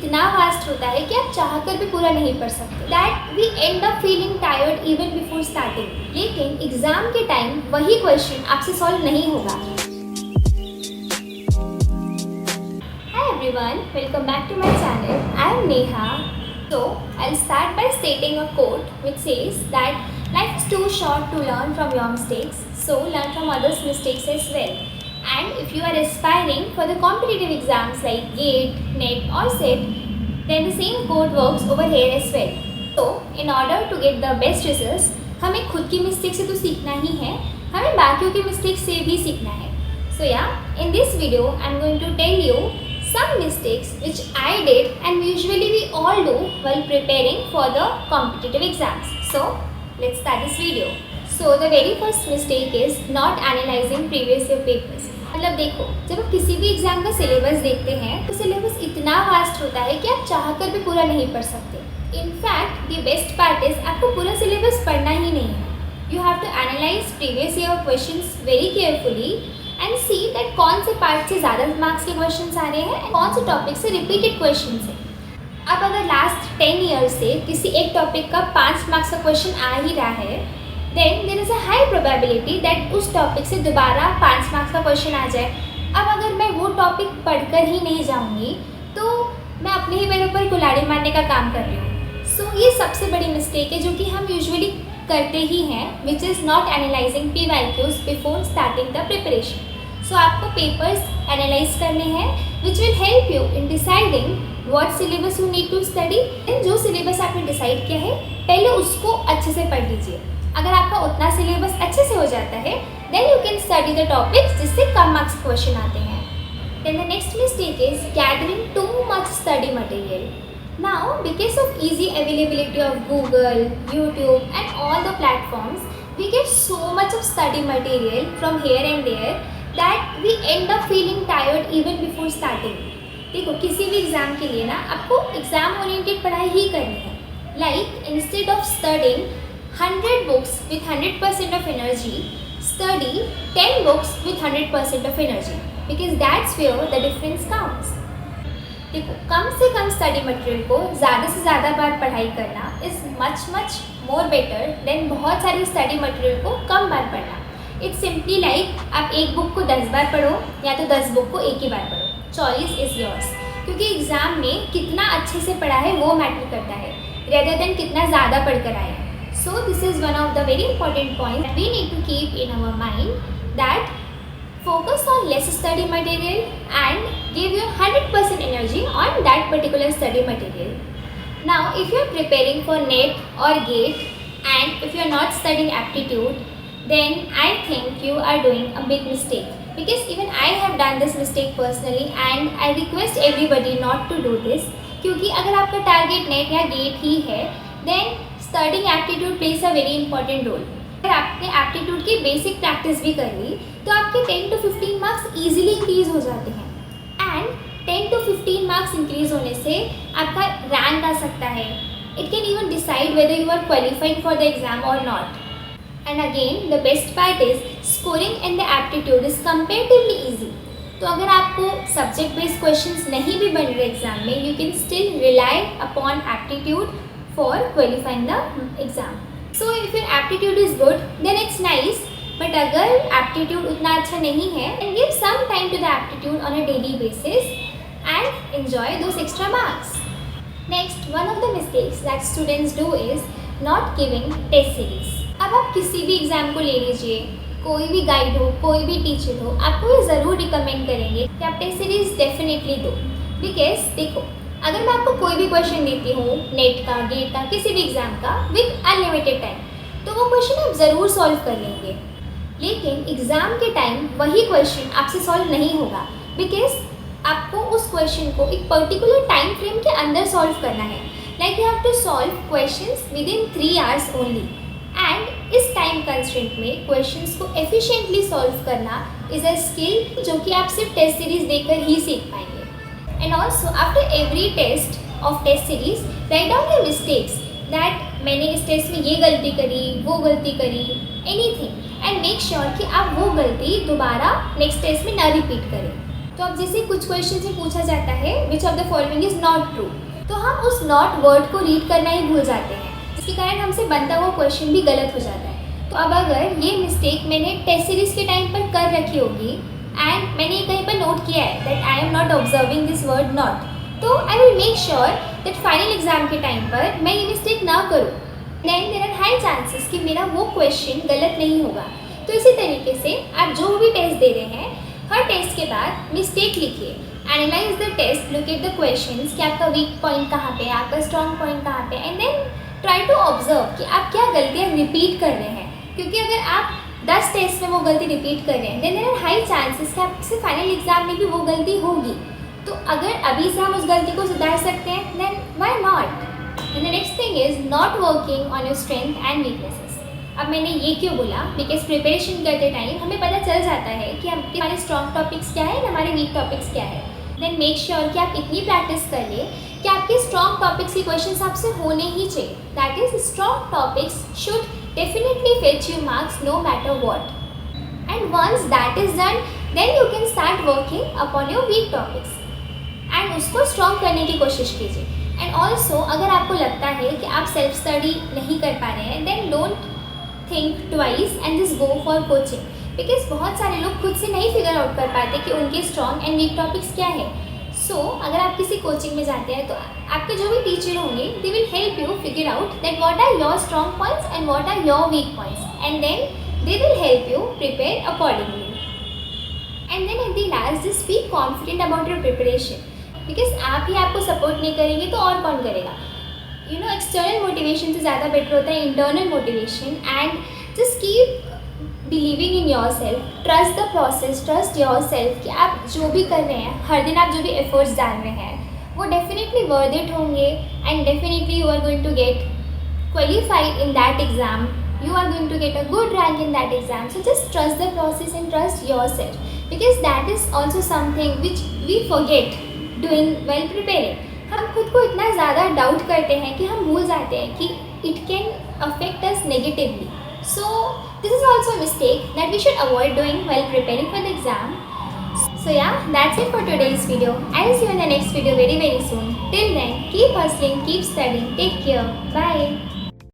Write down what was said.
इतना वास्ट होता है कि आप चाहकर भी पूरा नहीं पढ़ सकते। That we end up feeling tired even before starting. लेकिन एग्जाम के टाइम वही क्वेश्चन आपसे सॉल्व नहीं होगा। Hi everyone, welcome back to my channel. I am Neha. So I'll start by stating a quote which says that life is too short to learn from your mistakes, so learn from others' mistakes as well. And if you are aspiring for the competitive exams like GATE, NET or SET, then the same quote works over here as well. So in order to get the best results, हमें खुद की mistake से तो सीखना ही है, हमें बाकियों की मिस्टेक से भी सीखना है. So yeah, in this video I'm going to tell you some mistakes which I did and usually we all do while preparing for the competitive exams. So let's start this video. So the very first mistake is not analyzing previous year papers. मतलब देखो, जब आप किसी भी exam का syllabus देखते हैं तो सिलेबस इतना वास्ट होता है कि आप चाहकर भी पूरा नहीं पढ़ सकते. In fact the best part is आपको पूरा सिलेबस पढ़ना ही नहीं है. You have to analyse previous year questions very carefully and see that कौन से पार्ट से ज़्यादा मार्क्स के क्वेश्चंस आ रहे हैं, कौन से टॉपिक से रिपीटेड क्वेश्चंस है. अब अगर लास्ट 10 ईयर्स से किसी एक टॉपिक का 5 मार्क्स का क्वेश्चन आ ही रहा है, then there is a high probability that उस टॉपिक से दोबारा 5 मार्क्स का क्वेश्चन आ जाए. अब अगर मैं वो टॉपिक पढ़कर ही नहीं जाऊँगी तो मैं अपने ही पैरों पर कुल्हाड़ी मारने का काम कर रही हूँ. सो ये सबसे बड़ी मिस्टेक है जो कि हम यूजुअली करते ही हैं, which is not analysing PYQs before starting the preparation. So आपको पेपर्स एनालाइज करने हैं which will help you in deciding what syllabus you need to study. जो सिलेबस आपने डिसाइड किया है पहले उसको अच्छे से पढ़ लीजिए. अगर आपका उतना सिलेबस अच्छे से हो जाता है then you can study the topics जिससे कम मार्क्स क्वेश्चन आते हैं. Then the next mistake is gathering too much study material. Now, because of easy availability of Google, YouTube and all the platforms, we get so much of study material from here and there that we end up feeling tired even before starting. देखो, किसी भी exam के लिए ना आपको exam oriented पढ़ाई ही करनी है. Like instead of studying 100 books with 100% of energy, study 10 books with 100% of energy because that's where the difference counts. देखो, कम से कम स्टडी मटेरियल को ज़्यादा से ज़्यादा बार पढ़ाई करना is much more better than बहुत सारे स्टडी मटेरियल को कम बार पढ़ना. इट्स सिंपली लाइक आप एक बुक को 10 बार पढ़ो या तो 10 बुक को एक ही बार पढ़ो. Choice is yours. क्योंकि एग्ज़ाम में कितना अच्छे से पढ़ा है वो मैटर करता है रेदर देन कितना ज़्यादा पढ़ कर आए. So this is one of the very important point we need to keep in our mind that focus on less study material and give your 100% energy on that particular study material. Now, if you are preparing for NET or GATE and if you are not studying aptitude, then I think you are doing a big mistake. Because even I have done this mistake personally and I request everybody not to do this. क्योंकि अगर आपका target NET या GATE ही है, then studying aptitude plays a very important role. अगर आपने aptitude की basic practice भी कर ली तो आपके 10 to 15 मार्क्स ईजिली इंक्रीज हो जाते हैं. एंड 10 to 15 मार्क्स इंक्रीज होने से आपका रैंक आ सकता है. It can even decide whether you are qualified for the exam और not. And again the best part is scoring in the aptitude is comparatively easy. तो अगर आपको सब्जेक्ट बेस्ड क्वेश्चंस नहीं भी बन रहे एग्जाम में, you can still rely upon aptitude for qualifying the exam. So if your aptitude is good, then it's nice. But अगर aptitude उतना अच्छा नहीं है, then give some time to the aptitude on a daily basis and enjoy those extra marks. Next, one of the mistakes that students do is not giving test series. अब आप किसी भी exam को ले लीजिए, कोई भी गाइड हो, कोई भी टीचर हो, आपको ये ज़रूर रिकमेंड करेंगे कि आप टेस्ट सीरीज डेफिनेटली दो. बिकॉज देखो, अगर मैं आपको कोई भी क्वेश्चन देती हूँ नेट का, गेट का, किसी भी एग्ज़ाम का विद अनलिमिटेड टाइम, तो वो क्वेश्चन आप ज़रूर सॉल्व कर लेंगे. लेकिन एग्ज़ाम के टाइम वही क्वेश्चन आपसे सॉल्व नहीं होगा बिकॉज आपको उस क्वेश्चन को एक पर्टिकुलर टाइम फ्रेम के अंदर सॉल्व करना है. Like you have to solve questions within 3 hours only. And इस टाइम कंस्ट्रेंट में क्वेश्चंस को एफिशिएंटली सॉल्व करना इज़ अ स्किल जो कि आप सिर्फ टेस्ट सीरीज देकर ही सीख पाएंगे. And also after every test of test series, write down your mistakes that मैंने इस टेस्ट में ये गलती करी, वो गलती करी, anything, and make sure कि आप वो गलती दोबारा नेक्स्ट टेस्ट में ना रिपीट करें. तो अब जैसे कुछ क्वेश्चन से पूछा जाता है which of the following is not true, तो हम उस नॉट वर्ड को रीड करना ही भूल जाते हैं, जिसके कारण हमसे बनता हुआ क्वेश्चन भी गलत हो जाता है। तो अब अगर ये मिस्टेक मैंने टेस्ट सीरीज के टाइम पर कर रखी होगी एंड मैंने ये कहीं पर नोट किया है that I am not observing this word not, तो I will make sure that final exam के टाइम पर मैं ये मिस्टेक ना करूँ। Then there are high chances कि मेरा वो क्वेश्चन गलत नहीं होगा। तो इसी तरीके से आप जो भी टेस्ट दे रहे हैं, हर टेस्ट के बाद मिस्टेक लिखिए, analyse the test, look at the questions कि आपका वीक पॉइंट कहाँ पे है, आपका स्ट्रॉन्ग पॉइंट कहाँ पे, and then try to observe कि आप क्या गलतियाँ रिपीट कर रहे हैं। क्योंकि अगर आप 10 टेस्ट में वो गलती रिपीट कर रहे हैं, then there are high chances कि आपसे फाइनल एग्जाम में भी वो गलती होगी। तो अगर अभी से हम उस गलती को सुधार सकते हैं, then why not. And the next thing is not working on your strength and weaknesses. अब मैंने ये क्यों बोला, बिकॉज प्रिपरेशन करते टाइम हमें पता चल जाता है कि हमारे स्ट्रॉन्ग टॉपिक्स क्या है, हमारे वीक टॉपिक्स क्या है। देन मेक श्योर कि आप इतनी प्रैक्टिस कर ले कि आपके स्ट्रॉन्ग टॉपिक्स के क्वेश्चन आपसे होने ही चाहिए। That is strong topics should definitely fetch you marks no matter what. And once that is done, then you can start working upon your weak topics. And उसको strong करने की कोशिश कीजिए। And also अगर आपको लगता है कि आप सेल्फ स्टडी नहीं कर पा रहे हैं, then don't think twice and just go for coaching, because बहुत सारे लोग खुद से नहीं फिगर आउट कर पाते कि उनके स्ट्रॉन्ग एंड वीक टॉपिक्स क्या है। सो अगर आप किसी कोचिंग में जाते हैं तो आपके जो भी टीचर होंगे they will help you figure out that what are your strong points and what are your weak points, and then they will help you prepare accordingly. And then at the last just be confident about your preparation, because आप ही आपको support नहीं करेंगे तो और कौन करेगा। You know, external motivation से ज़्यादा बेटर होता है internal motivation. And just keep believing in your self, trust the process, trust your self कि आप जो भी कर रहे हैं, हर दिन आप जो भी एफर्ट्स डाल रहे हैं वो डेफिनेटली वर्थ इट होंगे, and definitely you are going to get qualified in that exam, you are going to get a good rank in that exam. So just trust the process and trust yourself, because that is also something which we forget doing while preparing. हम खुद को इतना ज़्यादा doubt करते हैं कि हम भूल जाते हैं कि it can affect us negatively. So this is also a mistake that we should avoid doing while preparing for the exam. So yeah, that's it for today's video. I'll see you in the next video very soon. Till then, keep hustling, keep studying, take care, bye.